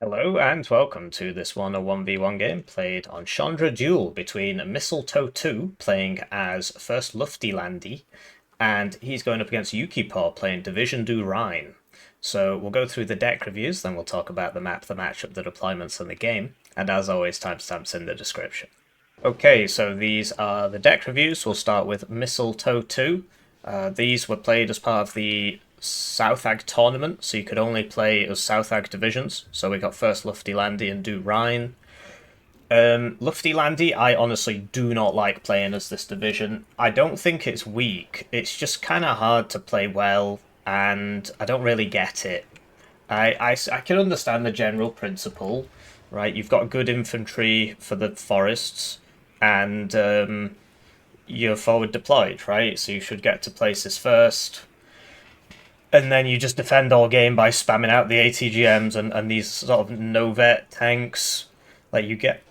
Hello and welcome to this Warno 1v1 game played on Schondra Duel between Mistletoe 2 playing as First Lufty and he's going up against YukiPaw playing Division DuRhine. So we'll go through the deck reviews, then we'll talk about the map, the matchup, the deployments and the game, and as always timestamps in the description. Okay, so these are the deck reviews. We'll start with Mistletoe 2. These were played as part of the South Ag tournament, so you could only play as South Ag divisions. So we got first Lufty and DuRhine. Lufty I honestly do not like playing as this division. I don't think it's weak, it's just kind of hard to play well, and I don't really get it. I can understand the general principle, right? You've got good infantry for the forests, and you're forward deployed, right? So you should get to places first. And then you just defend all game by spamming out the ATGMs and these sort of no-vet tanks. Like, you get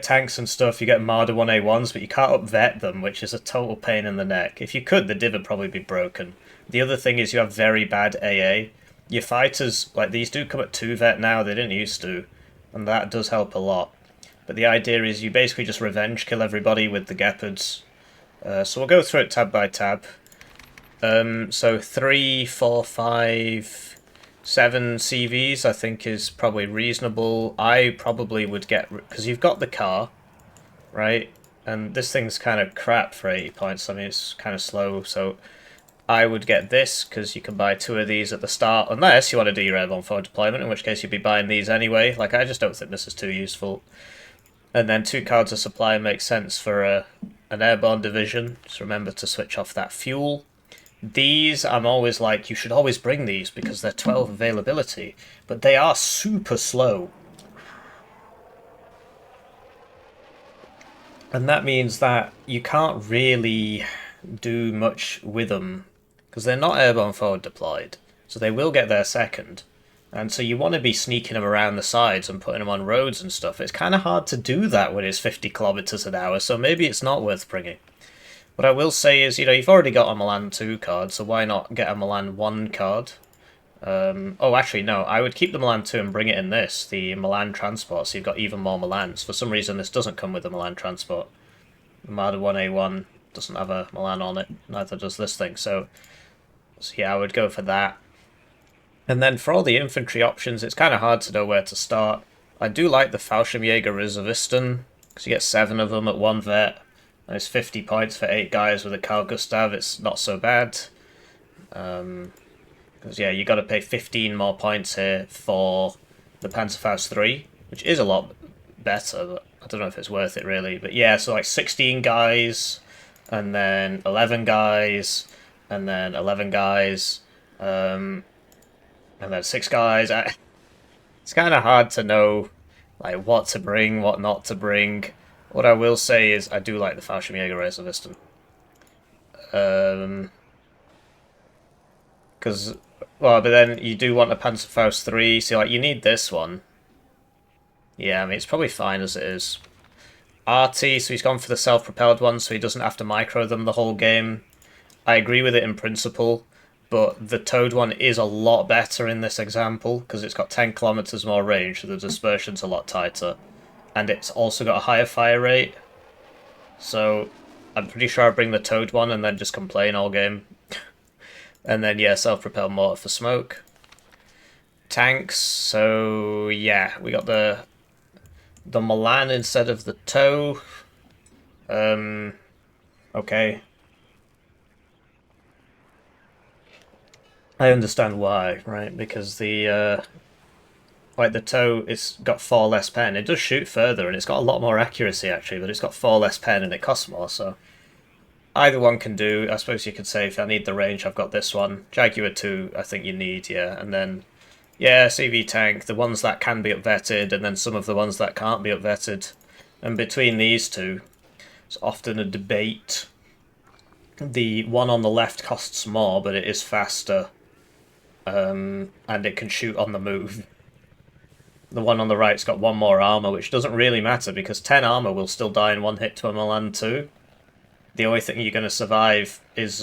tanks and stuff, you get Marder 1A1s, but you can't up-vet them, which is a total pain in the neck. If you could, the div would probably be broken. The other thing is you have very bad AA. Your fighters, like, these do come at 2-vet now, they didn't used to, and that does help a lot. But the idea is you basically just revenge kill everybody with the Gepards. So we'll go through it tab by tab. So 3, 4, 5, 7 CVs I think is probably reasonable. I probably would get, because you've got the car, right? And this thing's kind of crap for 80 points. I mean, it's kind of slow, so I would get this, because you can buy 2 of these at the start, unless you want to do your Airborne forward deployment, in which case you'd be buying these anyway. Like, I just don't think this is too useful. And then 2 cards of supply makes sense for an Airborne division. Just remember to switch off that fuel. These, I'm always like, you should always bring these because they're 12 availability, but they are super slow. And that means that you can't really do much with them because they're not airborne forward deployed, so they will get there second. And so you want to be sneaking them around the sides and putting them on roads and stuff. It's kind of hard to do that when it's 50 kilometers an hour, so maybe it's not worth bringing. What I will say is, you've already got a Milan 2 card, so why not get a Milan 1 card? Oh, actually, no, I would keep the Milan 2 and bring it in this, the Milan Transport, so you've got even more Milans. For some reason, this doesn't come with the Milan Transport. The Marder 1A1 doesn't have a Milan on it, neither does this thing, so yeah, I would go for that. And then for all the infantry options, it's kind of hard to know where to start. I do like the Fallschirmjäger Reservisten, because you get 7 of them at 1 vet. And it's 50 points for 8 guys with a Carl Gustav. It's not so bad. Because, yeah, you got to pay 15 more points here for the Panzerfaust 3, which is a lot better, but I don't know if it's worth it, really. But, yeah, so, like, 16 guys, and then 11 guys, and then 11 guys, and then 6 guys. It's kind of hard to know, like, what to bring, what not to bring. What I will say is I do like the Fallschirmjäger Reservisten. Because, well, but then you do want a Panzerfaust 3, so like, you need this one. Yeah, I mean, it's probably fine as it is. Arty, so he's gone for the self-propelled one, so he doesn't have to micro them the whole game. I agree with it in principle, but the Toad one is a lot better in this example, because it's got 10 kilometers more range, so the dispersion's a lot tighter. And it's also got a higher fire rate, so I'm pretty sure I'll bring the Toad one and then just complain all game. And then, yeah, self-propelled mortar for smoke. Tanks, so yeah, we got the Milan instead of the Toe. Okay. I understand why, right? Because the like the Toe, it's got 4 less pen. It does shoot further, and it's got a lot more accuracy, actually, but it's got 4 less pen, and it costs more, so either one can do. I suppose you could say, if I need the range, I've got this one. Jaguar 2, I think you need, yeah. And then, yeah, CV Tank, the ones that can be up-vetted, and then some of the ones that can't be up-vetted. And between these two, it's often a debate. The one on the left costs more, but it is faster, and it can shoot on the move. The one on the right's got 1 more armor, which doesn't really matter because 10 armor will still die in 1 hit to a Milan 2. The only thing you're going to survive is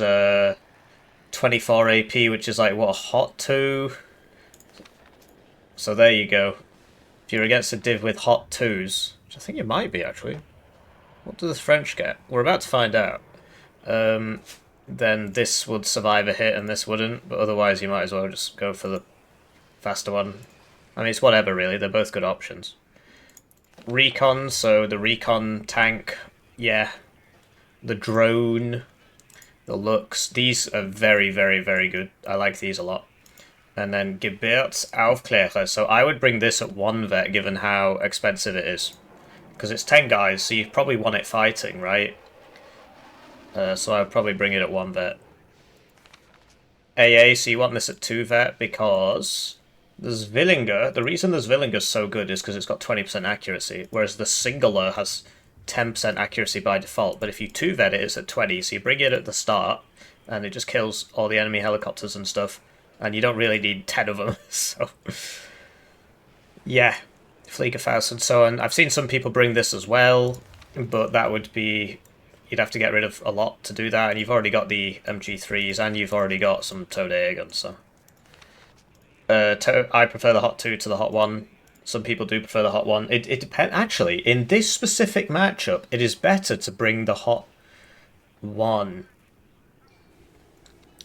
24 AP, which is like, what, a hot 2? So there you go. If you're against a div with hot 2s, which I think you might be actually. What does the French get? We're about to find out. Then this would survive a hit and this wouldn't, but otherwise you might as well just go for the faster one. I mean, it's whatever really, they're both good options. Recon, so the recon tank, yeah. The drone, the looks, these are very, very, very good. I like these a lot. And then Gebietsaufklärer, so I would bring this at 1 vet given how expensive it is. Because it's 10 guys, so you probably want it fighting, right? So I would probably bring it at 1 vet. AA, so you want this at 2 vet because the Zwillinger, the reason the Zwillinger's so good is because it's got 20% accuracy, whereas the Singular has 10% accuracy by default, but if you 2 vet it, it's at 20, so you bring it at the start, and it just kills all the enemy helicopters and stuff, and you don't really need 10 of them, so... yeah, Fliegerfaust and so on. I've seen some people bring this as well, but that would be... you'd have to get rid of a lot to do that, and you've already got the MG3s, and you've already got some towed air guns, so... I prefer the Hot 2 to the Hot 1. Some people do prefer the Hot 1. It depends. Actually, in this specific matchup, it is better to bring the Hot 1.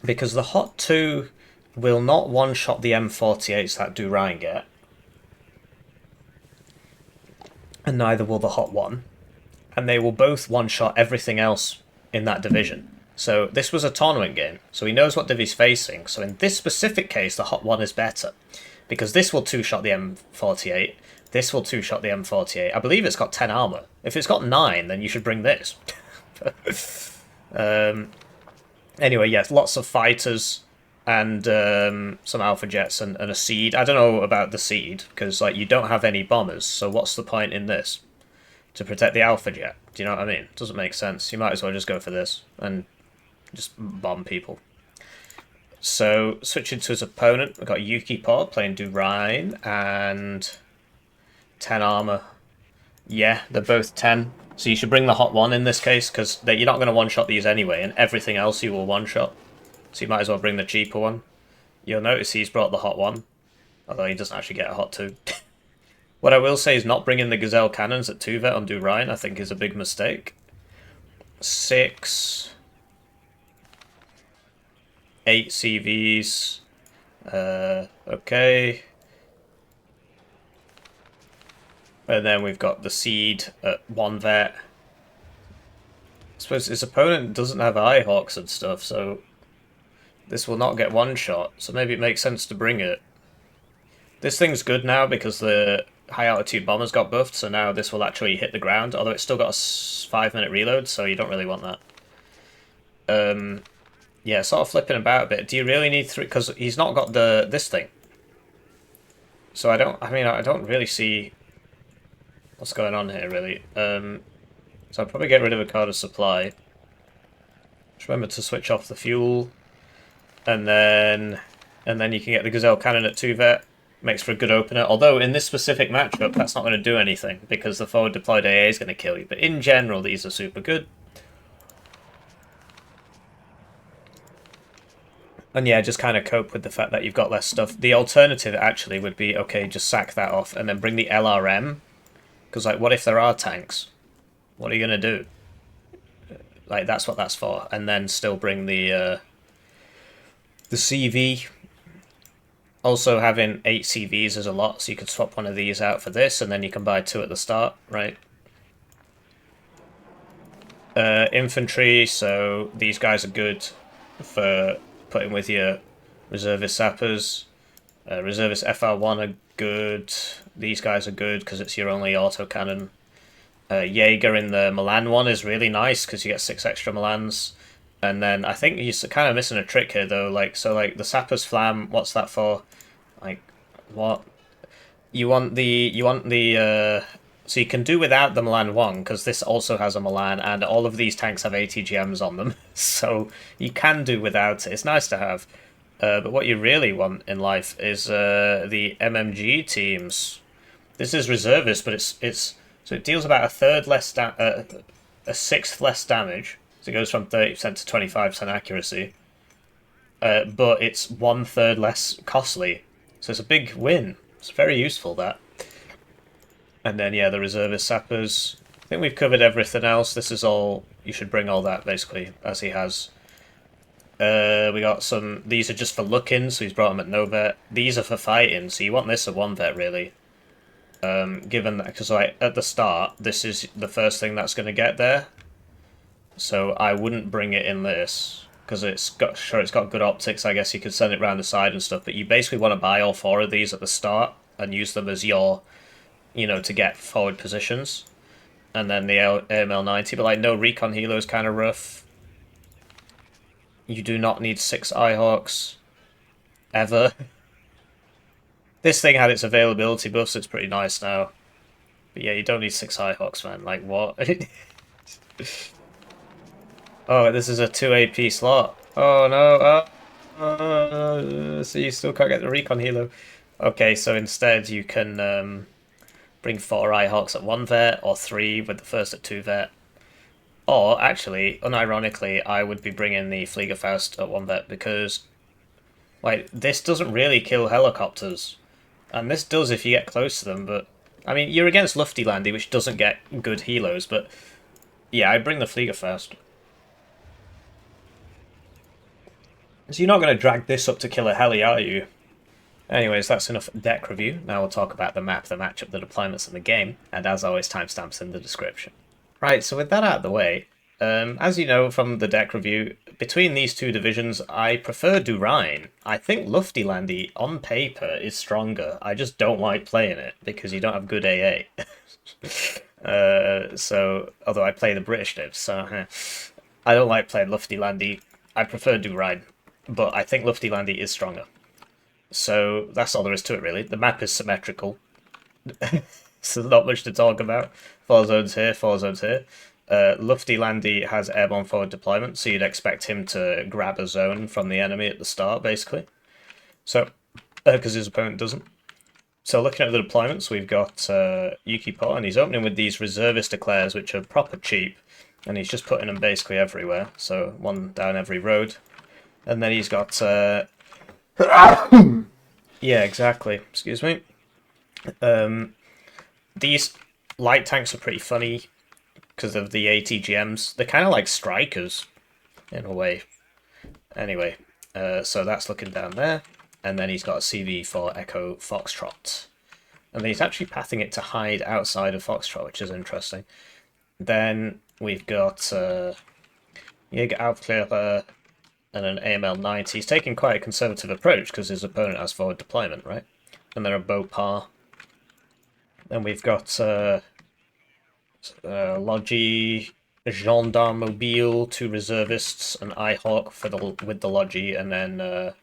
Because the Hot 2 will not one-shot the M48s that DuRhine get. And neither will the Hot 1. And they will both one-shot everything else in that division. So this was a tournament game, so he knows what div he's facing. So in this specific case, the Hot 1 is better. Because this will 2-shot the M48, this will 2-shot the M48. I believe it's got 10 armor. If it's got 9, then you should bring this. Anyway, yes, lots of fighters and some Alpha Jets and a Seed. I don't know about the Seed, because like you don't have any bombers, so what's the point in this? To protect the Alpha Jet. Do you know what I mean? It doesn't make sense. You might as well just go for this and just bomb people. So, switching to his opponent, we've got YukiPaw playing DuRhine and 10 armor. Yeah, they're both 10. So you should bring the Hot 1 in this case, because you're not going to one-shot these anyway, and everything else you will one-shot. So you might as well bring the cheaper one. You'll notice he's brought the Hot 1, although he doesn't actually get a Hot 2. What I will say is not bringing the Gazelle cannons at 2 vet on DuRhine, I think is a big mistake. 6... 8 CVs. Okay. And then we've got the Seed at 1 vet. I suppose his opponent doesn't have Eyehawks and stuff, so this will not get one shot, so maybe it makes sense to bring it. This thing's good now because the high altitude bombers got buffed, so now this will actually hit the ground, although it's still got a 5-minute reload, so you don't really want that. Yeah, sort of flipping about a bit. Do you really need 3? Because he's not got this thing. So I don't really see what's going on here, really. So I'll probably get rid of a card of supply. Just remember to switch off the fuel. And then you can get the Gazelle Cannon at 2 vet. Makes for a good opener. Although in this specific matchup, that's not going to do anything, because the forward deployed AA is going to kill you. But in general, these are super good. And yeah, just kind of cope with the fact that you've got less stuff. The alternative actually would be, okay, just sack that off and then bring the LRM. Because, like, what if there are tanks? What are you going to do? Like, that's what that's for. And then still bring the CV. Also, having 8 CVs is a lot, so you could swap one of these out for this, and then you can buy 2 at the start, right? Infantry, so these guys are good for putting with your Reservist Sappers. Reservist FR1 are good. These guys are good because it's your only autocannon. Jaeger in the Milan one is really nice because you get 6 extra Milans. And then I think you're kind of missing a trick here though. Like the Sappers Flam, what's that for? Like, what? You want the so you can do without the Milan 1, because this also has a Milan, and all of these tanks have ATGMs on them, so you can do without it. It's nice to have. But what you really want in life is the MMG teams. This is Reservist, but it's so it deals about a sixth less damage. So it goes from 30% to 25% accuracy. But it's 1/3 less costly. So it's a big win. It's very useful, that. And then, yeah, the reservist sappers. I think we've covered everything else. This is all... You should bring all that, basically, as he has. We got some... These are just for looking, so he's brought them at no vet. These are for fighting, so you want this at 1 vet, really. Given that... Because, like, at the start, this is the first thing that's going to get there. So I wouldn't bring it in this. Because it's got good optics, I guess you could send it around the side and stuff. But you basically want to buy all 4 of these at the start and use them as your... You know, to get forward positions. And then the AML 90, but like no recon helo is kind of rough. You do not need 6 Eyehawks. Ever. This thing had its availability buff, so it's pretty nice now. But yeah, you don't need 6 Eyehawks, man. Like, what? Oh, this is a 2 AP slot. Oh, no. So you still can't get the recon helo. Okay, so instead you can... bring 4 Eyehawks at 1 vet, or 3 with the first at 2 vet. Or, actually, unironically, I would be bringing the Fliegerfaust at 1 vet, because, like, this doesn't really kill helicopters. And this does if you get close to them, but... I mean, you're against Luftilandy, which doesn't get good helos, but... Yeah, I'd bring the Fliegerfaust. So you're not going to drag this up to kill a heli, are you? Anyways, that's enough deck review. Now we'll talk about the map, the matchup, the deployments, and the game. And as always, timestamps in the description. Right, so with that out of the way, as you know from the deck review, between these 2 divisions, I prefer DuRhine. I think Luftilandy, on paper, is stronger. I just don't like playing it, because you don't have good AA. Although I play the British divs, so... I don't like playing Luftilandy. I prefer DuRhine, but I think Luftilandy is stronger. So that's all there is to it, really. The map is symmetrical. So not much to talk about. 4 zones here, 4 zones here. Luftilandy has airborne forward deployment, so you'd expect him to grab a zone from the enemy at the start, basically. So, because his opponent doesn't. So looking at the deployments, we've got YukiPaw, and he's opening with these Reservist eclairs, which are proper cheap. And he's just putting them basically everywhere. So 1 down every road. And then he's got... Yeah, exactly. Excuse me. These light tanks are pretty funny because of the ATGMs. They're kind of like strikers, in a way. Anyway, so that's looking down there. And then he's got a CV for Echo Foxtrot. And then he's actually pathing it to hide outside of Foxtrot, which is interesting. Then we've got Jäger Aufklärer and an AML 90. He's taking quite a conservative approach because his opponent has forward deployment, right? And then a Beaupar. Then we've got Logi, Gendarme Mobile, 2 Reservists, an Eyehawk for with the Logi, and then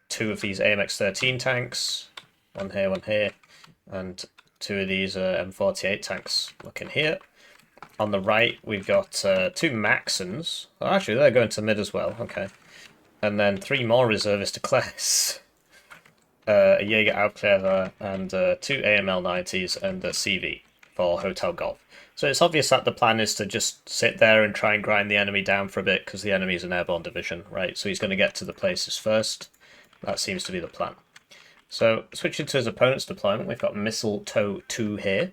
2 of these AMX-13 tanks. 1 here, and 2 of these M48 tanks looking here. On the right, we've got 2 Maxons. Oh, actually, they're going to mid as well. Okay. And then 3 more Reservist eclairs. A Jäger Aufklärer and 2 AML 90s and a CV for Hotel Golf. So it's obvious that the plan is to just sit there and try and grind the enemy down for a bit because the enemy is an airborne division, right? So he's going to get to the places first. That seems to be the plan. So switching to his opponent's deployment, we've got Mistletoe 2 here.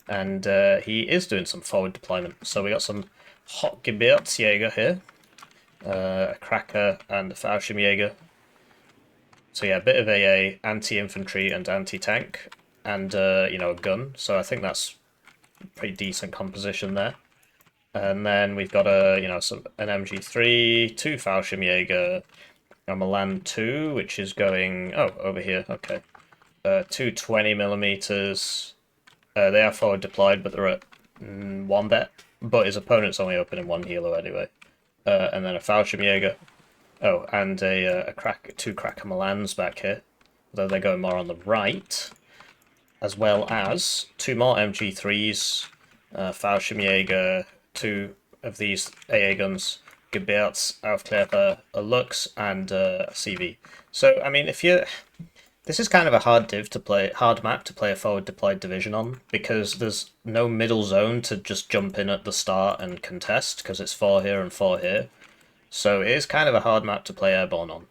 And he is doing some forward deployment. So we got some Hot Gebirgsjäger here. A Cracker and a Fallschirmjäger. So yeah, a bit of AA, anti-infantry and anti-tank. And, you know, a gun. So I think that's a pretty decent composition there. And then we've got an MG3, 2 Fallschirmjäger, a Milan 2, which is going... Oh, over here, okay. 2 20mm. They are forward deployed, but they're at 1 vet. But his opponent's only opening 1 helo anyway. And then a Fallschirmjäger. Oh, and two Cracker Milans back here. Though they're going more on the right. As well as 2 more MG3s, Fallschirmjäger, 2 of these AA guns, Gebirts, Aufklärer, a Lux, and a CV. So, I mean, if you... This is kind of a hard map to play a forward deployed division on, because there's no middle zone to just jump in at the start and contest, because it's 4 here and 4 here. So it is kind of a hard map to play airborne on.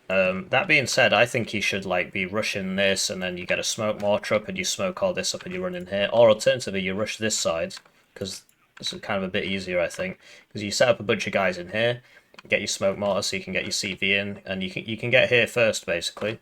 That being said, I think he should like be rushing this, and then you get a smoke mortar up, and you smoke all this up, and you run in here. Or alternatively, you rush this side because this is kind of a bit easier, I think, because you set up a bunch of guys in here, get your smoke mortar so you can get your CV in, and you can get here first basically.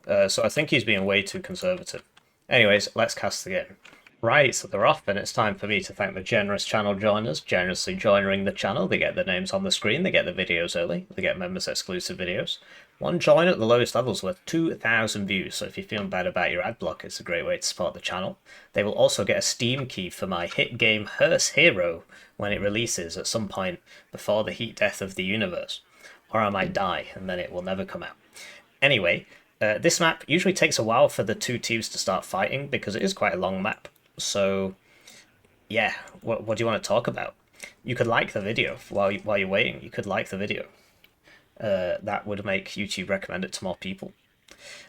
So I think he's being way too conservative. Anyways, let's cast the game. Right, so they're off, and it's time for me to thank the generous channel joiners, generously joining the channel. They get their names on the screen, they get the videos early, they get members exclusive videos. One join at the lowest levels worth 2,000 views, so if you're feeling bad about your ad block, it's a great way to support the channel. They will also get a Steam key for my hit game Hearse Hero when it releases at some point before the heat death of the universe. Or I might die, and then it will never come out. Anyway, this map usually takes a while for the two teams to start fighting, because it is quite a long map. So, yeah, what do you want to talk about? You could like the video while you're waiting. You could like the video. That would make YouTube recommend it to more people.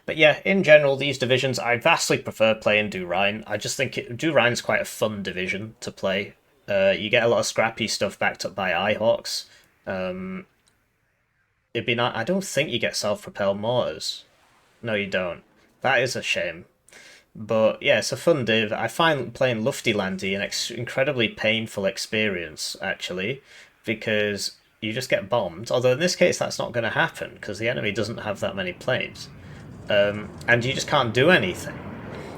But yeah, in general, these divisions, I vastly prefer playing DuRhine. I just think DuRhine's quite a fun division to play. You get a lot of scrappy stuff backed up by Eyehawks. It'd be not. I don't think you get self-propelled mortars. No, you don't. That is a shame. But yeah, it's a fun div. I find playing Luftilandy an incredibly painful experience, actually, because you just get bombed. Although in this case, that's not going to happen, because the enemy doesn't have that many planes. And you just can't do anything.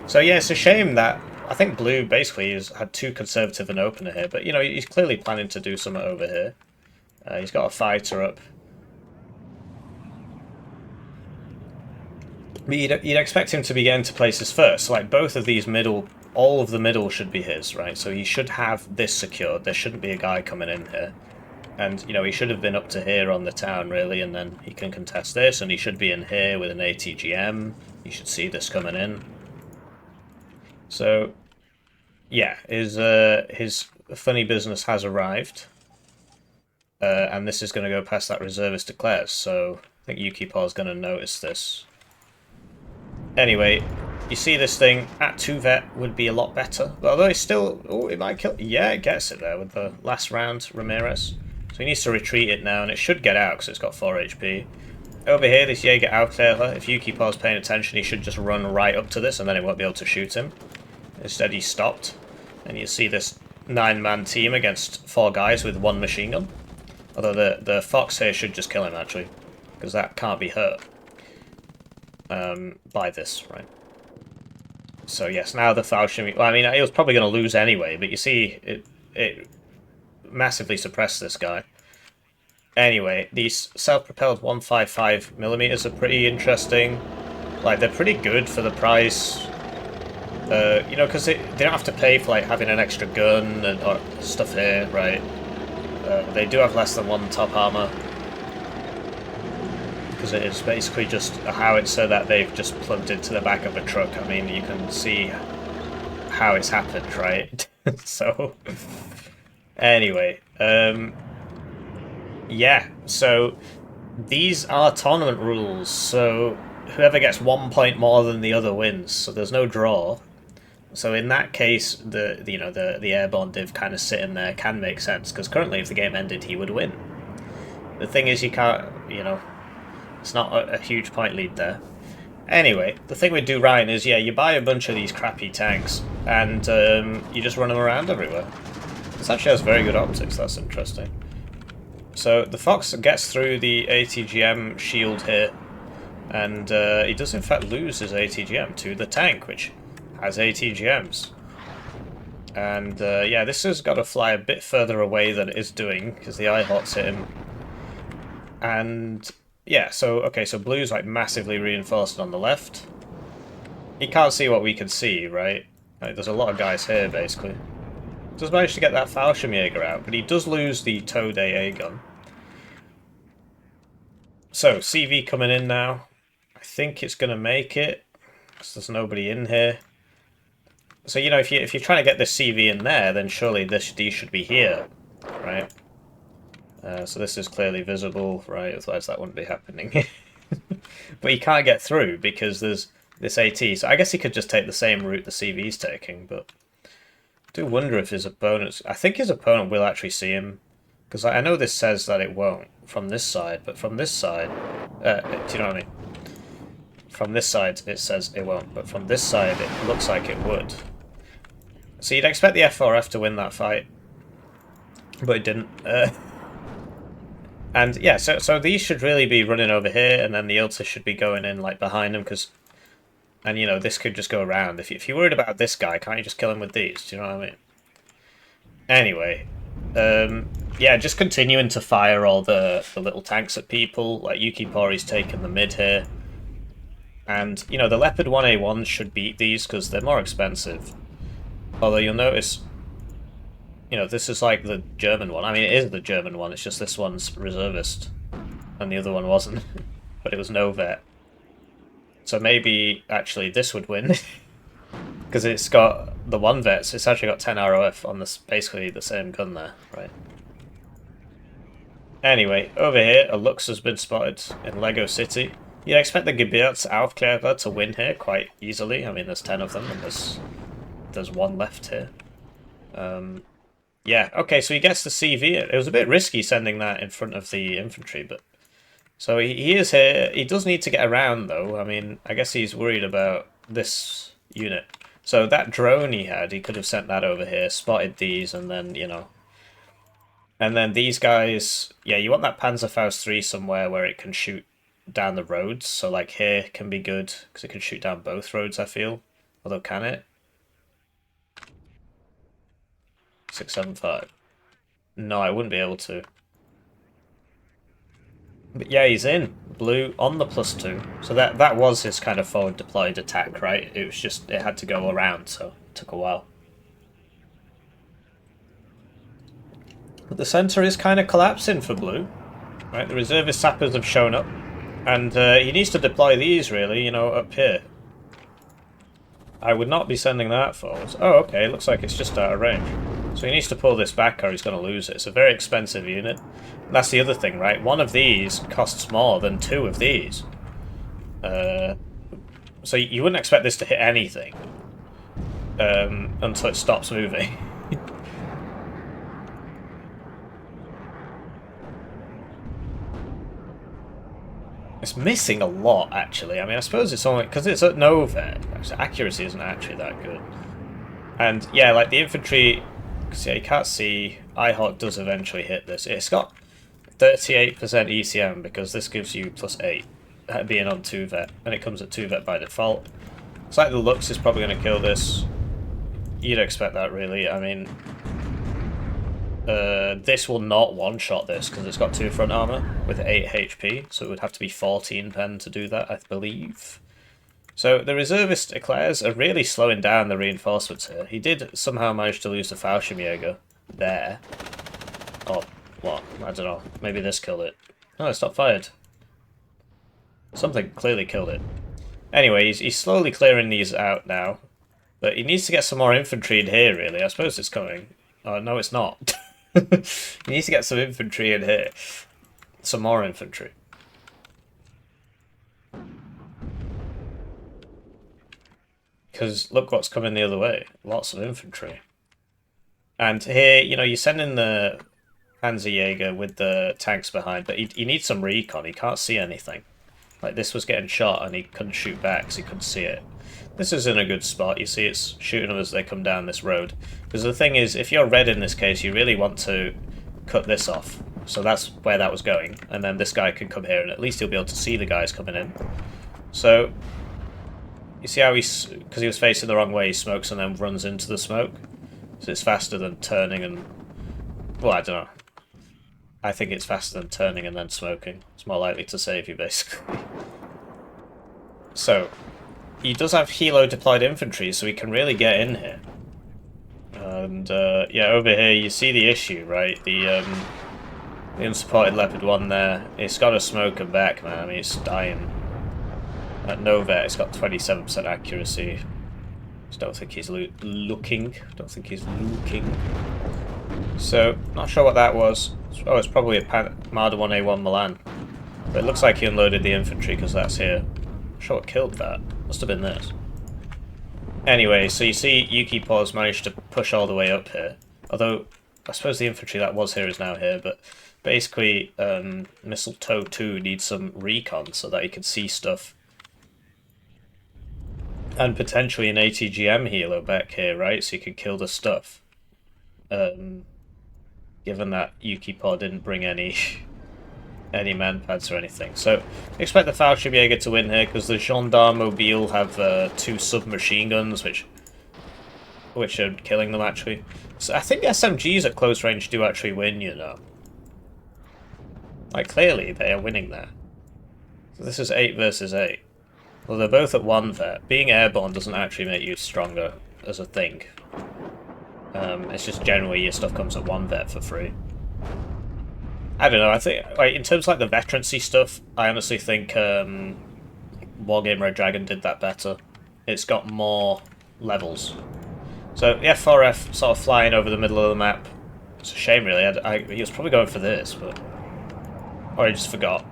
So yeah, it's a shame that I think Blue basically has had too conservative an opener here, but you know, he's clearly planning to do something over here. He's got a fighter up. But you'd expect him to be getting to places first. So like both of these middle, all of the middle should be his, right? So he should have this secured. There shouldn't be a guy coming in here. And, you know, he should have been up to here on the town, really, and then he can contest this, and he should be in here with an ATGM. You should see this coming in. So, yeah, his funny business has arrived. And this is going to go past that Reservist declares, so I think YukiPaw is going to notice this. Anyway, you see this thing at 2 vet would be a lot better. But although it's still... Oh, it might kill... Yeah, it gets it there with the last round, Ramirez. So he needs to retreat it now, and it should get out because it's got 4 HP. Over here, this Jaeger Outlayer, if YukiPaw's paying attention, he should just run right up to this, and then it won't be able to shoot him. Instead, he stopped. And you see this 9-man team against 4 guys with 1 machine gun. Although the Fox here should just kill him, actually, because that can't be hurt. By this, right? So yes, now the Falchion... Well, I mean, he was probably going to lose anyway, but you see, it massively suppressed this guy. Anyway, these self-propelled 155mm are pretty interesting. Like, they're pretty good for the price. You know, because they don't have to pay for, like, having an extra gun and or stuff here, right? They do have less than 1 top armor. Because it is basically just a howitzer that they've just plugged into the back of a truck. I mean, you can see how it's happened, right? So, anyway, yeah, so these are tournament rules, so whoever gets 1 point more than the other wins, so there's no draw. So in that case, the Airborne div kind of sitting there can make sense, because currently if the game ended, he would win. The thing is, you can't, you know... It's not a huge point lead there. Anyway, the thing with DuRhine is, yeah, you buy a bunch of these crappy tanks, and you just run them around everywhere. This actually has very good optics, that's interesting. So the Fox gets through the ATGM shield here, and he does in fact lose his ATGM to the tank, which has ATGMs. And yeah, this has got to fly a bit further away than it is doing, because the Eyehawks hit him. And... yeah, so, okay, so Blue's, like, massively reinforced on the left. He can't see what we can see, right? Like, there's a lot of guys here, basically. Does manage to get that Fallschirmjäger out, but he does lose the Towed AA gun. So, CV coming in now. I think it's going to make it, because there's nobody in here. So, you know, if you're trying to get this CV in there, then surely these should be here, right? So this is clearly visible, right? Otherwise that wouldn't be happening. But he can't get through because there's this AT. So I guess he could just take the same route the CV's taking, but I do wonder if his opponents... I think his opponent will actually see him, because I know this says that it won't, from this side, but from this side, do you know what I mean? From this side it says it won't, but from this side it looks like it would. So you'd expect the F4F to win that fight, but it didn't. And yeah, so these should really be running over here, and then the Ilta should be going in like behind them, because, and you know, this could just go around. If you're worried about this guy, can't you just kill him with these? Do you know what I mean? Anyway, yeah, just continuing to fire all the little tanks at people. Like YukiPaw is taking the mid here. And, you know, the Leopard 1A1s should beat these because they're more expensive. Although you'll notice, you know, this is like the German one. I mean, it is the German one, it's just this one's Reservist. And the other one wasn't. But it was no vet. So maybe, actually, this would win. Because it's got the one vets, it's actually got 10 ROF on this, basically the same gun there, right? Anyway, over here, a Lux has been spotted in Lego City. You'd expect the Gebirgsaufklärer to win here quite easily. I mean, there's 10 of them, and there's one left here. Yeah, okay, so he gets the CV. It was a bit risky sending that in front of the infantry, but... So he is here. He does need to get around, though. I mean, I guess he's worried about this unit. So that drone he had, he could have sent that over here, spotted these, and then, you know... And then these guys... Yeah, you want that Panzerfaust 3 somewhere where it can shoot down the roads. So, like, here can be good, because it can shoot down both roads, I feel. Although, can it? 675. No, I wouldn't be able to. But yeah, he's in. Blue on the +2. So that was his kind of forward deployed attack, right? It was just, it had to go around, so it took a while. But the centre is kind of collapsing for blue. Right, the reservist sappers have shown up. And he needs to deploy these, really, you know, up here. I would not be sending that forwards. Oh, okay, it looks like it's just out of range. So he needs to pull this back or he's going to lose it. It's a very expensive unit. And that's the other thing, right? One of these costs more than two of these. So you wouldn't expect this to hit anything until it stops moving. It's missing a lot, actually. I mean, I suppose it's only because it's at Nova. Accuracy isn't actually that good. And yeah, like the infantry, yeah, you can't see. iHawk does eventually hit this. It's got 38% ECM because this gives you +8 being on 2 vet, and it comes at 2 vet by default. It's like the Lux is probably going to kill this. You'd expect that, really. I mean, this will not one-shot this because it's got 2 front armor with 8 HP, so it would have to be 14 pen to do that, I believe. So the reservist eclairs are really slowing down the reinforcements here. He did somehow manage to lose the Fallschirmjäger there. Oh, what? I don't know. Maybe this killed it. No, it's not fired. Something clearly killed it. Anyway, he's slowly clearing these out now. But he needs to get some more infantry in here, really. I suppose it's coming. Oh, no, it's not. He needs to get some infantry in here. Some more infantry. Because look what's coming the other way. Lots of infantry. And here, you know, you send in the Panzerjäger with the tanks behind, but he needs some recon. He can't see anything. Like, this was getting shot and he couldn't shoot back because he couldn't see it. This is in a good spot. You see it's shooting them as they come down this road. Because the thing is, if you're red in this case, you really want to cut this off. So that's where that was going. And then this guy can come here and at least he'll be able to see the guys coming in. So, you see how because he was facing the wrong way, he smokes and then runs into the smoke. So it's faster than turning and... Well, I don't know. I think it's faster than turning and then smoking. It's more likely to save you, basically. So, he does have helo deployed infantry, so he can really get in here. And, yeah, over here you see the issue, right? The unsupported Leopard 1 there. It's got to smoke him back, man. I mean, it's dying. At Nova, it's got 27% accuracy. Just don't think he's looking. Don't think he's looking. So, not sure what that was. Oh, it's probably a Marder 1A1 Milan. But it looks like he unloaded the infantry because that's here. Not sure what killed that. Must have been this. Anyway, so you see YukiPaw's managed to push all the way up here. Although, I suppose the infantry that was here is now here, but basically Mistletoe 2 needs some recon so that he can see stuff. And potentially an ATGM healer back here, right? So you can kill the stuff. Given that YukiPaw didn't bring any manpads or anything. So expect the Falchion Jaeger to win here because the Gendarme Mobile have 2 submachine guns, which are killing them actually. So I think SMGs at close range do actually win, you know. Like clearly they are winning there. So this is 8 versus 8. Well, they're both at 1 vet. Being airborne doesn't actually make you stronger as a thing. It's just generally your stuff comes at 1 vet for free. I don't know, I think, like, in terms of like the veterancy stuff, I honestly think Wargame Red Dragon did that better. It's got more levels. So the F4F sort of flying over the middle of the map. It's a shame really, he was probably going for this, but... Or he just forgot.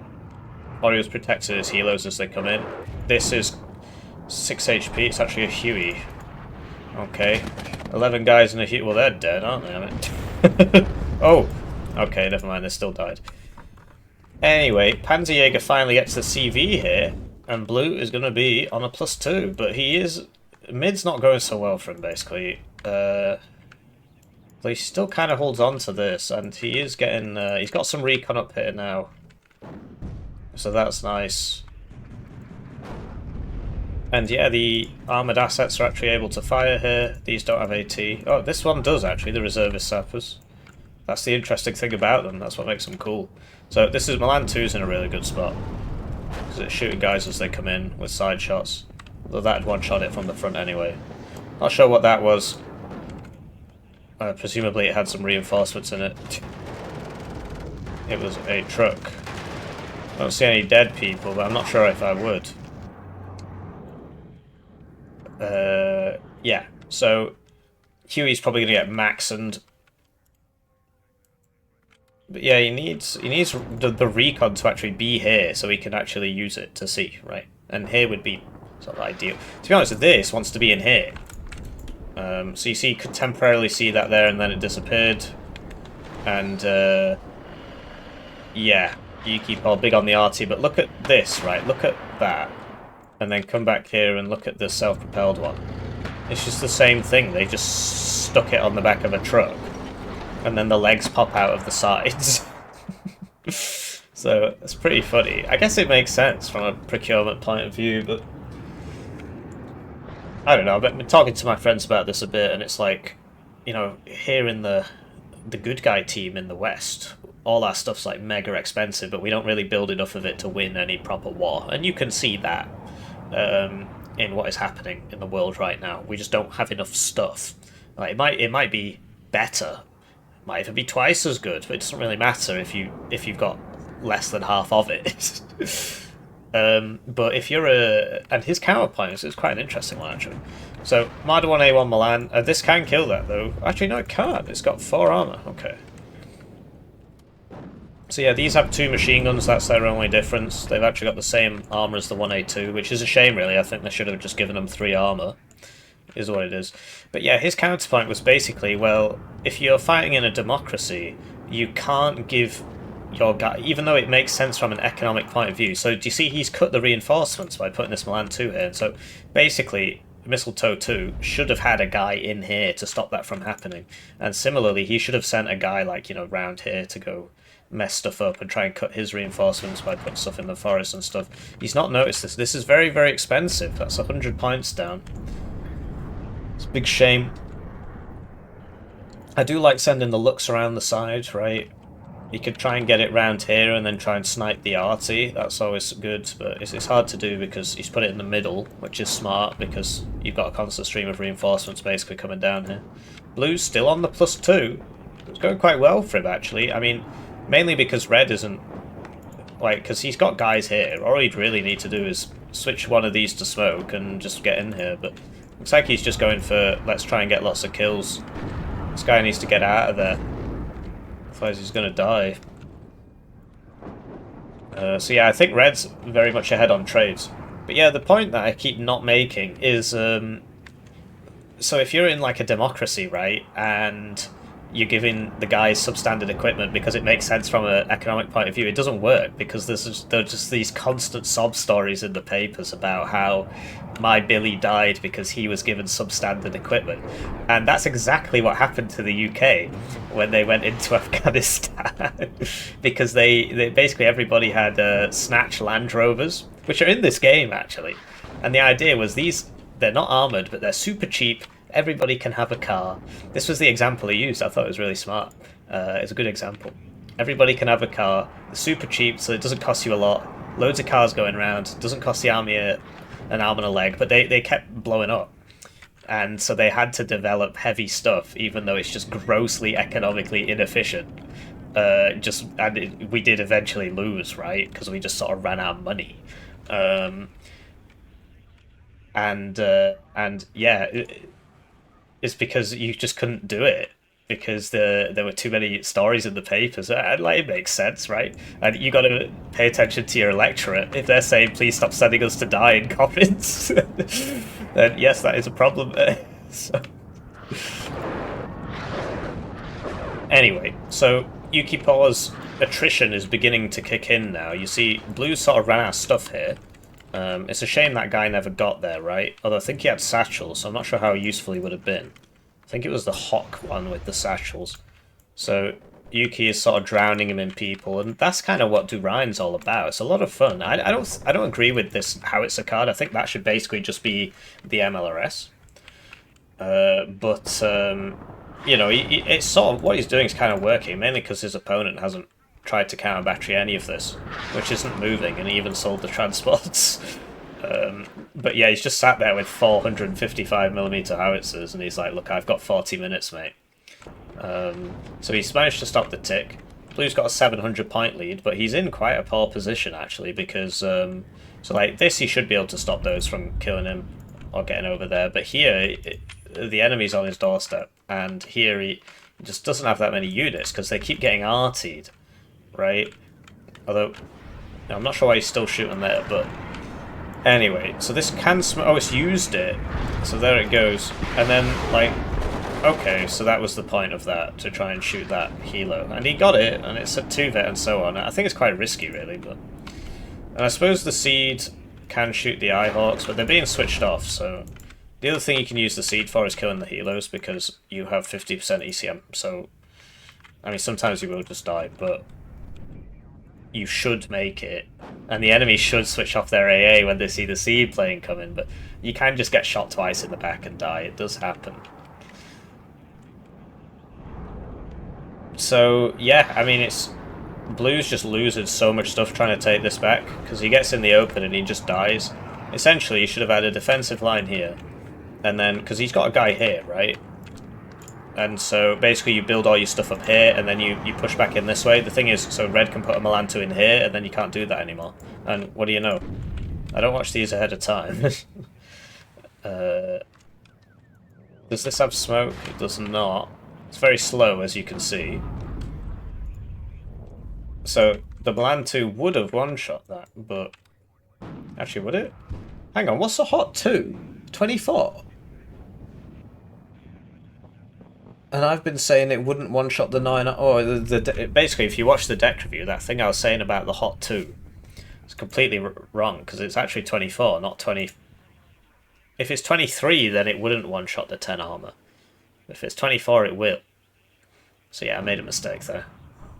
Or he was protecting his helos as they come in. This is 6 HP, it's actually a Huey. Okay. 11 guys in a Huey, well they're dead, aren't they? Oh! Okay, never mind, they still died. Anyway, Panzerjäger finally gets the CV here, and Blue is going to be on a +2, but he is... Mid's not going so well for him, basically. But he still kind of holds on to this, and he is getting... he's got some recon up here now. So that's nice. And yeah, the armoured assets are actually able to fire here. These don't have AT. Oh, this one does, actually, the Reservist sappers. That's the interesting thing about them, that's what makes them cool. So this is Milan 2's in a really good spot. Because it's shooting guys as they come in with side shots. Although that one-shot it from the front anyway. Not sure what that was. Presumably it had some reinforcements in it. It was a truck. I don't see any dead people, but I'm not sure if I would. Yeah, so Huey's probably going to get maxed. But yeah, he needs the recon to actually be here so he can actually use it to see, right? And here would be sort of ideal. To be honest, this wants to be in here. So you see, you could temporarily see that there and then it disappeared. And yeah, YukiPaw big on the RT, but look at this, right? Look at that. And then come back here and look at the self-propelled one. It's just the same thing, they just stuck it on the back of a truck. And then the legs pop out of the sides. So it's pretty funny. I guess it makes sense from a procurement point of view, but I don't know. I've been talking to my friends about this a bit, and it's like, you know, here in the good guy team in the West, all our stuff's like mega expensive, but we don't really build enough of it to win any proper war. And you can see that in what is happening in the world right now. We just don't have enough stuff. Like it might be better. Might even be twice as good, but it doesn't really matter if you've got less than half of it. But if you're and his counterpoint is quite an interesting one actually. So Marder 1A1 Milan, this can kill that though. Actually no, it can't. It's got 4 armor. Okay. So yeah, these have 2 machine guns. That's their only difference. They've actually got the same armor as the 1A2, which is a shame really. I think they should have just given them 3 armor. Is what it is. But yeah, his counterpoint was basically, well, if you're fighting in a democracy, you can't give your guy, even though it makes sense from an economic point of view. So do you see he's cut the reinforcements by putting this Milan 2 here? So basically, Mistletoe 2 should have had a guy in here to stop that from happening. And similarly, he should have sent a guy like, you know, round here to go mess stuff up and try and cut his reinforcements by putting stuff in the forest and stuff. He's not noticed this. This is very, very expensive. That's 100 points down. It's a big shame. I do like sending the Lux around the side, right? You could try and get it round here and then try and snipe the arty. That's always good, but it's hard to do because he's put it in the middle, which is smart because you've got a constant stream of reinforcements basically coming down here. Blue's still on the +2. It's going quite well for him, actually. I mean, mainly because Red isn't... Like, because he's got guys here. All he'd really need to do is switch one of these to smoke and just get in here, but... Looks like he's just going for, let's try and get lots of kills. This guy needs to get out of there. Otherwise he's going to die. So yeah, I think Red's very much ahead on trades. But yeah, the point that I keep not making is... so if you're in like a democracy, right, and you're giving the guys substandard equipment because it makes sense from an economic point of view. It doesn't work because there are just these constant sob stories in the papers about how my Billy died because he was given substandard equipment. And that's exactly what happened to the UK when they went into Afghanistan. Because they basically everybody had Snatch Land Rovers, which are in this game actually. And the idea was they're not armoured, but they're super cheap. Everybody can have a car. This was the example he used. I thought it was really smart. It's a good example. Everybody can have a car. They're super cheap, so it doesn't cost you a lot. Loads of cars going around. It doesn't cost the army an arm and a leg, but they kept blowing up. And so they had to develop heavy stuff, even though it's just grossly economically inefficient. We did eventually lose, right? Because we just sort of ran out of money. And yeah, it's because you just couldn't do it because there were too many stories in the papers. Like, it makes sense, right? And you got to pay attention to your electorate. If they're saying, please stop sending us to die in coffins, then yes, that is a problem. So... Anyway, so YukiPaw's attrition is beginning to kick in now. You see, Blue sort of ran out of stuff here. It's a shame that guy never got there, right? Although I think he had satchels, so I'm not sure how useful he would have been. I think it was the Hawk one with the satchels. So Yuki is sort of drowning him in people, and that's kind of what DuRhine's all about. It's a lot of fun. I don't agree with this howitzer card. I think that should basically just be the MLRS. You know, it's sort of what he's doing is kind of working, mainly because his opponent hasn't tried to counter battery any of this, which isn't moving, and he even sold the transports. But yeah, he's just sat there with 455mm howitzers, and he's like, look, I've got 40 minutes, mate. So he's managed to stop the tick. Blue's got a 700 point lead, but he's in quite a poor position, actually, because, so like this, he should be able to stop those from killing him or getting over there, but here, the enemy's on his doorstep, and here he just doesn't have that many units, because they keep getting artied, right? Although, I'm not sure why he's still shooting there, but anyway, so this can oh, it's used it, so there it goes, and then, like, okay, so that was the point of that, to try and shoot that helo, and he got it, and it's a 2-vet and so on. I think it's quite risky, really, but... And I suppose the Seed can shoot the Eyehawks, but they're being switched off, so... The other thing you can use the Seed for is killing the helos, because you have 50% ECM, so... I mean, sometimes you will just die, but... You should make it, and the enemy should switch off their AA when they see the Seed plane coming, but you can just get shot twice in the back and die. It does happen. So, yeah, I mean, it's... Blue's just losing so much stuff trying to take this back, because he gets in the open and he just dies. Essentially, he should have had a defensive line here, and then, because he's got a guy here, right? And so, basically, you build all your stuff up here, and then you push back in this way. The thing is, so Red can put a Milanto in here, and then you can't do that anymore. And what do you know? I don't watch these ahead of time. Does this have smoke? It does not. It's very slow, as you can see. So, the Milanto would have one-shot that, but... Actually, would it? Hang on, what's the Hot 2? 24? And I've been saying it wouldn't one-shot the 9... Oh, basically, if you watch the deck review, that thing I was saying about the Hot 2, it's completely wrong, because it's actually 24, not 20... If it's 23, then it wouldn't one-shot the 10 armor. If it's 24, it will. So yeah, I made a mistake there.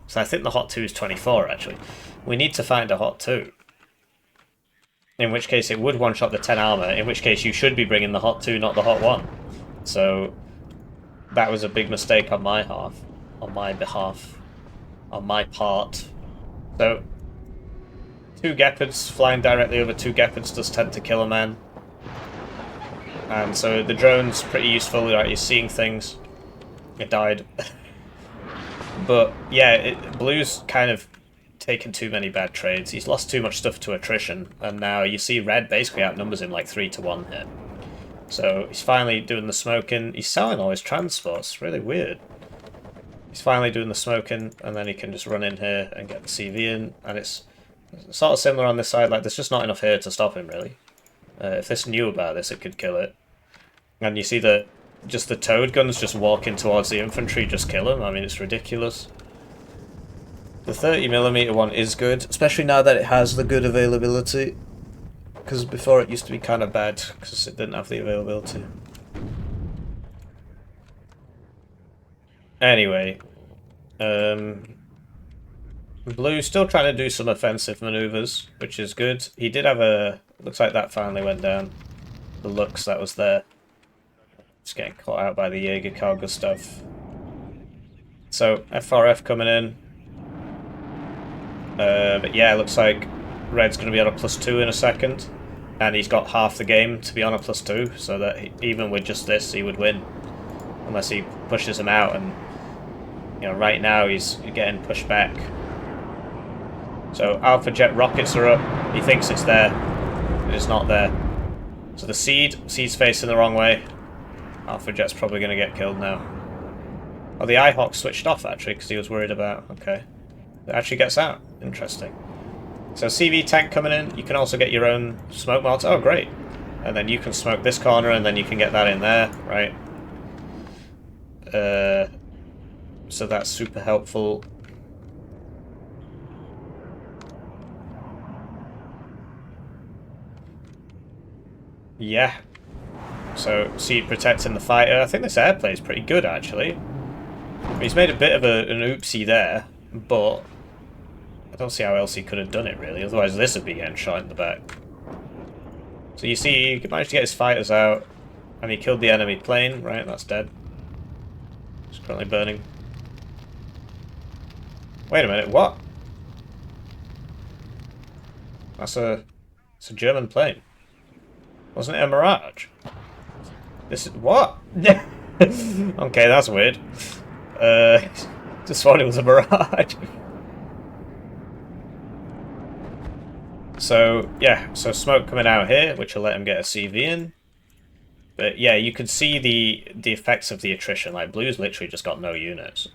So I think the Hot 2 is 24, actually. We need to find a Hot 2. In which case it would one-shot the 10 armor, in which case you should be bringing the Hot 2, not the Hot 1. So that was a big mistake on my half. On my behalf. On my part. So 2 Gepards flying directly over 2 Gepards does tend to kill a man. And so the drone's pretty useful, right? You're seeing things. It died. But yeah, Blue's kind of taken too many bad trades. He's lost too much stuff to attrition, and now you see Red basically outnumbers him like 3-to-1 here. So he's finally doing the smoking. He's selling all his transports. It's really weird. He's finally doing the smoking, and then he can just run in here and get the CV in. And it's sort of similar on this side. Like, there's just not enough here to stop him, really. If this knew about this, it could kill it. And you see the just the toad guns just walking towards the infantry, just kill them. I mean, it's ridiculous. The 30mm one is good, especially now that it has the good availability. Because before it used to be kind of bad, because it didn't have the availability. Anyway, Blue still trying to do some offensive maneuvers, which is good. He did have a... Looks like that finally went down. The Lux that was there. Just getting caught out by the Jaeger cargo stuff. So, FRF coming in. But yeah, it looks like Red's going to be on a +2 in a second. And he's got half the game to be on a +2, so that even with just this, he would win. Unless he pushes him out, and you know, right now he's getting pushed back. So Alpha Jet rockets are up. He thinks it's there. It's not there. So the Seed's facing the wrong way. Alpha Jet's probably going to get killed now. Oh, the Ihawk switched off actually because he was worried about. Okay, it actually gets out. Interesting. So CV tank coming in. You can also get your own smoke mortar. Oh, great! And then you can smoke this corner, and then you can get that in there, right? So that's super helpful. Yeah. So Seed protecting the fighter. I think this airplay is pretty good actually. He's made a bit of an oopsie there, but I don't see how else he could have done it really. Otherwise this would be getting shot in the back. So you see, he managed to get his fighters out, and he killed the enemy plane. Right, that's dead. It's currently burning. Wait a minute, what? It's a German plane. Wasn't it a Mirage? This is what? Okay, that's weird. Just thought it was a Mirage. So yeah, so smoke coming out here, which will let him get a CV in. But yeah, you can see the effects of the attrition. Like Blue's literally just got no units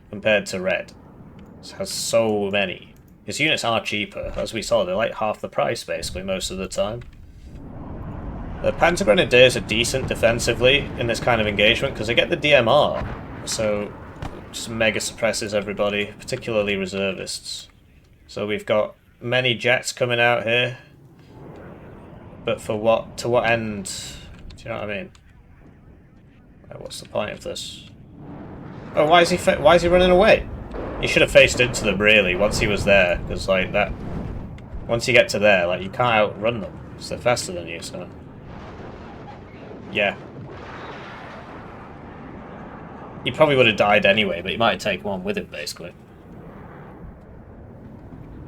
compared to Red. It has so many. His units are cheaper, as we saw. They're like half the price basically most of the time. The Panzer Grenadiers are decent defensively in this kind of engagement because they get the DMR, so just mega suppresses everybody, particularly reservists. So we've got many jets coming out here, but for what? To what end? Do you know what I mean? Right, what's the point of this? Oh, why is he running away? He should have faced into them really once he was there, because like that, once you get to there, like you can't outrun them because they're faster than you. So yeah, he probably would have died anyway, but he might have taken one with him basically.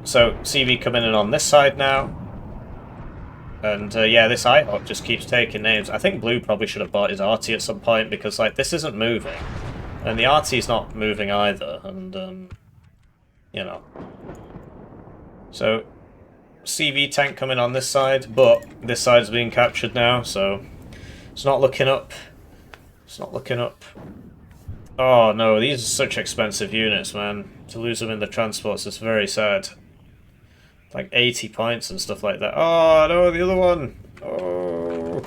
So CV coming in on this side now, and yeah, this Ihawk just keeps taking names. I think Blue probably should have bought his RT at some point because like this isn't moving, and the RT's not moving either, and you know. So CV tank coming on this side, but this side's being captured now, so it's not looking up. It's not looking up. Oh no, these are such expensive units, man. To lose them in the transports is very sad. Like 80 points and stuff like that. Oh no, the other one! Oh,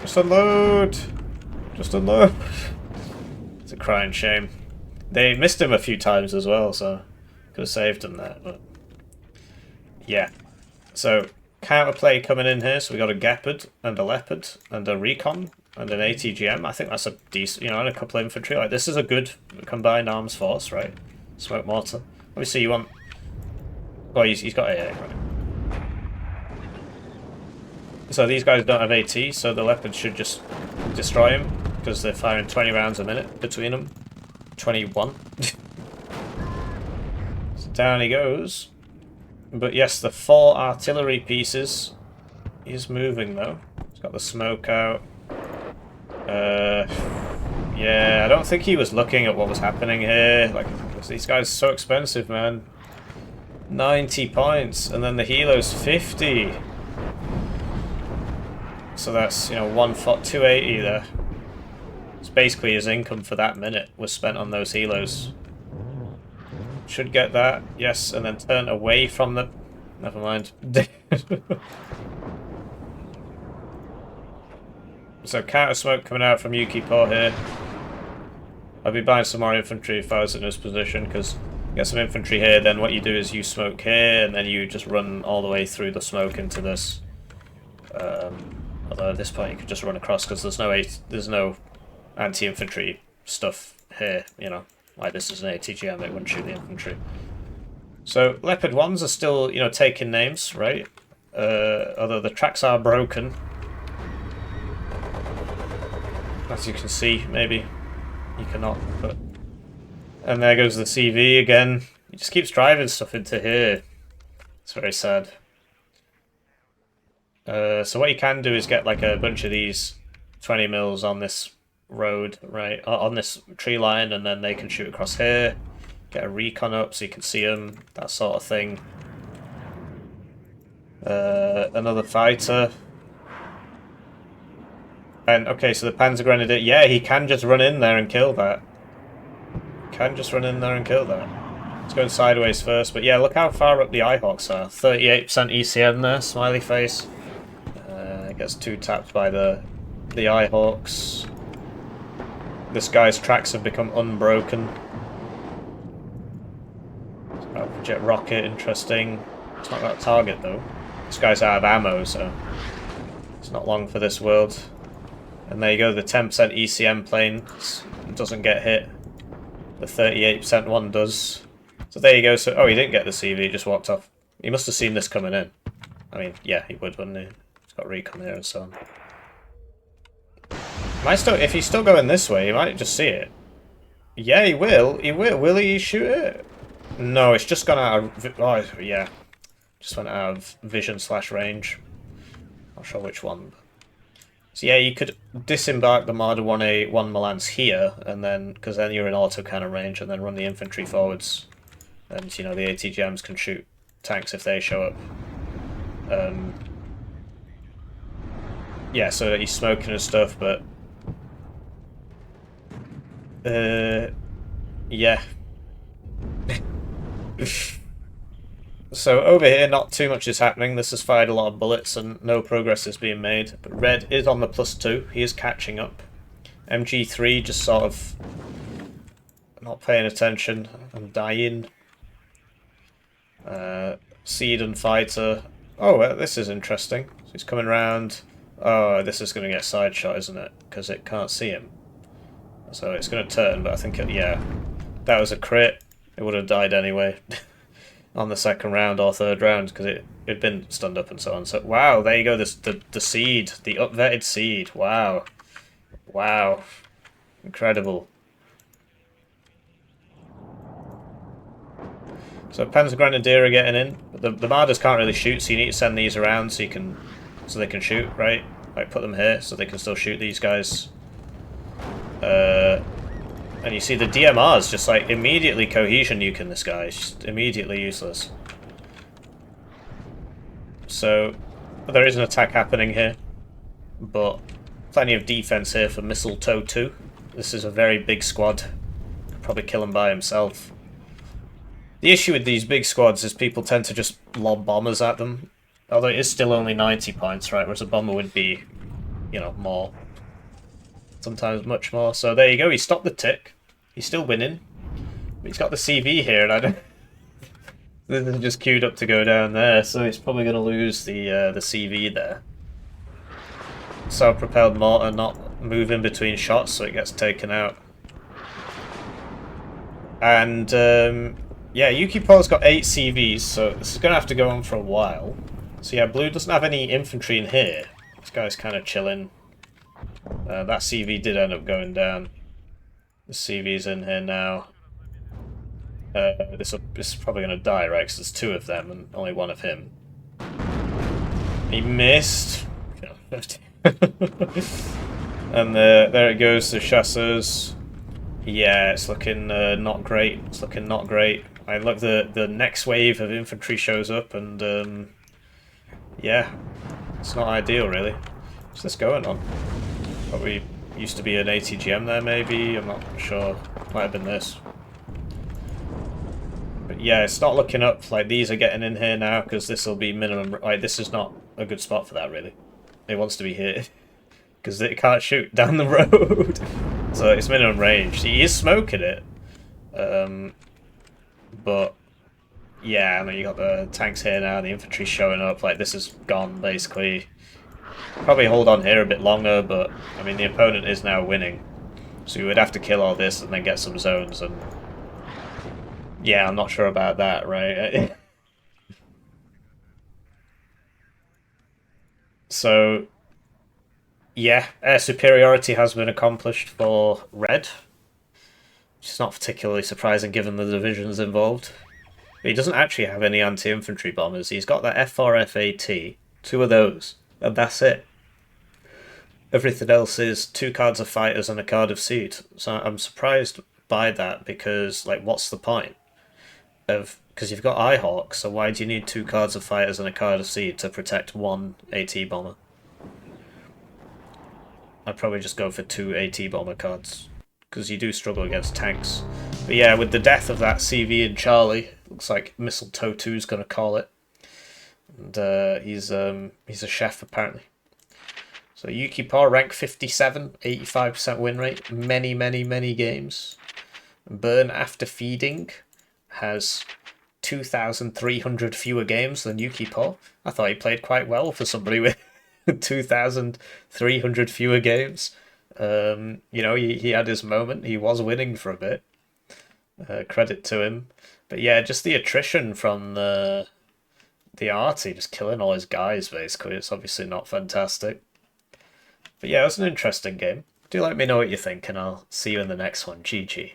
just unload! Just unload! It's a crying shame. They missed him a few times as well, so could have saved him there, but yeah. So counterplay coming in here, so we got a Gepard and a Leopard and a Recon and an ATGM. I think that's a decent, you know, and a couple of infantry. Like this is a good combined arms force, right? Smoke mortar. Obviously you want. Oh, he's got AA, right. So these guys don't have AT, so the Leopard should just destroy him, because they're firing 20 rounds a minute between them. 21. So down he goes. But yes, the 4 artillery pieces is moving though. He's got the smoke out. Yeah, I don't think he was looking at what was happening here. Like, these guys are so expensive, man. 90 points, and then the helo's 50. So that's, you know, 280 there. It's basically his income for that minute was spent on those helos. Should get that, yes, and then turn away from the... Never mind. So counter smoke coming out from YukiPaw here. I'd be buying some more infantry if I was in this position, because you get some infantry here, then what you do is you smoke here, and then you just run all the way through the smoke into this. Although at this point you could just run across, because there's no anti-infantry stuff here, you know. Like this is an ATGM, it wouldn't shoot the infantry. So Leopard 1s are still, you know, taking names, right? Although the tracks are broken. As you can see, maybe. You cannot, but... And there goes the CV again. He just keeps driving stuff into here. It's very sad. So what you can do is get like a bunch of these 20 mils on this road, right? On this tree line, and then they can shoot across here. Get a recon up so you can see them, that sort of thing. Another fighter. And, okay, so the Panzer Grenadier, yeah, he can just run in there and kill that. Can just run in there and kill that. It's going sideways first, but yeah, look how far up the Eyehawks are. 38% ECM there, smiley face. Gets 2 tapped by the Eyehawks. This guy's tracks have become unbroken. Jet rocket, interesting. It's not got a target though. This guy's out of ammo, so it's not long for this world. And there you go, the 10% ECM plane doesn't get hit. The 38% one does. So there you go. So he didn't get the CV, he just walked off. He must have seen this coming in. I mean, yeah, he would, wouldn't he? He's got recon here and so on. If he's still going this way, he might just see it. Yeah, he will. He will. Will he shoot it? No, it's just gone out of... Oh, yeah. Just went out of vision / range. Not sure which one. So yeah, you could disembark the Marder 1A 1 Milans here, and then... Because then you're in auto cannon range, and then run the infantry forwards. And, you know, the ATGMs can shoot tanks if they show up. Yeah, so that he's smoking and stuff, but... yeah. So over here, not too much is happening. This has fired a lot of bullets and no progress is being made. But Red is on the +2. He is catching up. MG3 just sort of not paying attention and dying. Seed and Fighter. Oh, well, this is interesting. So he's coming around. Oh, this is going to get side shot, isn't it? Because it can't see him. So it's going to turn, but I think, yeah, that was a crit. It would have died anyway on the second round or third round because it'd been stunned up and so on. So, wow, there you go, the seed, the upvetted seed. Wow. Wow. Incredible. So Panzer Grenadier are getting in. The Marders can't really shoot, so you need to send these around so they can shoot, right? Like put them here so they can still shoot these guys. And you see the DMR's just like immediately cohesion nuking this guy. It's just immediately useless. So there is an attack happening here, but plenty of defense here for Mistletoe 2. This is a very big squad. Could probably kill him by himself. The issue with these big squads is people tend to just lob bombers at them. Although it is still only 90 points, right? Whereas a bomber would be, you know, more. Sometimes much more. So there you go, he stopped the tick. He's still winning. But he's got the CV here, and I don't... This is just queued up to go down there, so he's probably going to lose the CV there. Self-propelled mortar not move in between shots, so it gets taken out. And, yeah, YukiPaw's got 8 CVs, so this is going to have to go on for a while. So yeah, Blue doesn't have any infantry in here. This guy's kind of chilling. That CV did end up going down. The CV's in here now. This is probably going to die, right? Because there's 2 of them and only 1 of him. He missed. And there it goes, the chasseurs. Yeah, it's looking not great. It's looking not great. I look, the next wave of infantry shows up, and yeah, it's not ideal really. What's this going on? Probably used to be an ATGM there, maybe. I'm not sure. Might have been this. But yeah, it's not looking up. Like these are getting in here now because this will be minimum. Like this is not a good spot for that really. It wants to be here. because it can't shoot down the road. So it's minimum range. He is smoking it. But yeah, I mean, you got the tanks here now, the infantry showing up. Like, this is gone, basically. Probably hold on here a bit longer, but I mean, the opponent is now winning. So you would have to kill all this and then get some zones, and yeah, I'm not sure about that, right? So yeah, air superiority has been accomplished for red, which is not particularly surprising given the divisions involved. But he doesn't actually have any anti-infantry bombers. He's got that F4FAT, two of those, and that's it. Everything else is 2 cards of fighters and a card of seed. So I'm surprised by that, because, like, what's the point of... Because you've got Eyehawk, so why do you need 2 cards of fighters and a card of seed to protect 1 AT bomber? I'd probably just go for 2 AT bomber cards, because you do struggle against tanks. But yeah, with the death of that CV and Charlie, looks like Mistletoe 2 is going to call it. And he's a chef, apparently. So YukiPaw, rank 57, 85% win rate, many games. Burn After Feeding has 2,300 fewer games than YukiPaw. I thought he played quite well for somebody with 2,300 fewer games. You know, he had his moment. He was winning for a bit. Credit to him. But yeah, just the attrition from the arty, just killing all his guys, basically. It's obviously not fantastic. But yeah, it was an interesting game. Do let me know what you think, and I'll see you in the next one. GG.